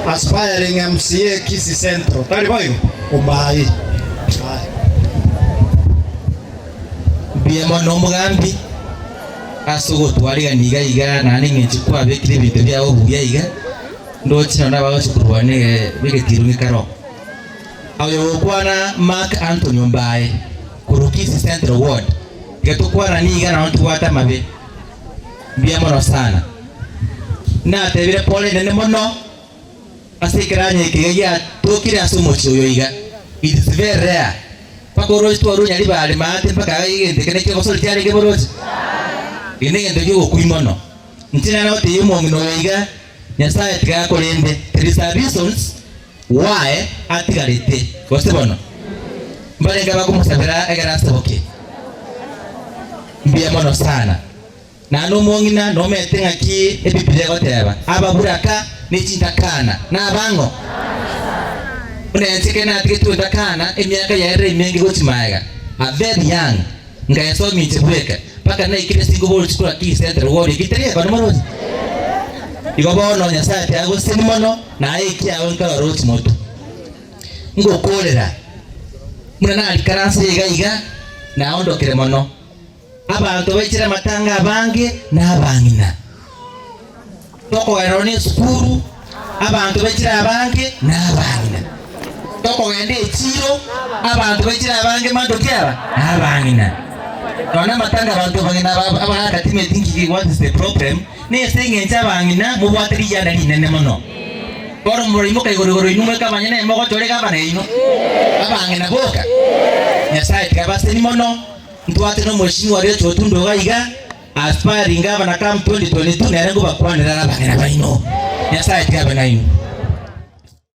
Aspiring MCA Kisii Central. Tari boyo. Umbai. Biemo no mugambi. Asugo twaliga niga nani ngenchi kwa bekire bintu byabo buya iga. Ndo chino n'abachukurwane bigetirungi karo. Ayo kwana Mark Anthony Mbaye ku Kisii Central Ward. Getukwana niga na watu wata mabe. Biemo no sana. Na tebire pole nene mono. Asikiranye kigeya tokire asumo choyo iga. It is very rare. Pakoro sto runya libale mate paka igende kene kyo sol tiare ke boroji. Ine ngendo yo kuimono. Ntina na ote yumo ngino iga. Nyasaye tika kolende. There is a reasons why atigarite. Kosebono. Mbale ngaba kumusabira egara saboke. Mbia mono sana. Na no mongina no metenga ki ebibile goteba. Ababuraka n'ikindakana n'abango unenze kena atigetu ndakana emyaka yaere imengi gochimaga a very young ngayeso minche bweka paka na ikire singo bol chikura Kisii Central Ward giteria kwa numero igobono Nyasaye yago sinimono na iki yawo nkala roach moto ngo kolera muna na alikaranse iga na ondokere mono abantu bechira matanga abange n'abangina toko erone sukuru abantu bechira abange n'abangina toko ende chiro abantu bechira abange mando kyaba n'abangina tona matanga abantu bangina abanga time thinking what is the problem ne singe nchabangina mu bwatiri yanda linene mono boro murimo kai gorogoro inume kabanya ne mo gotore kabana ino abangina boka Nyasaye tikabase ni mono ntwate no mheshimiwa wetu Tundo Gaiga aspiring governor come 2022 narengo bakwanira abangina baino Nyasaye tikabe naino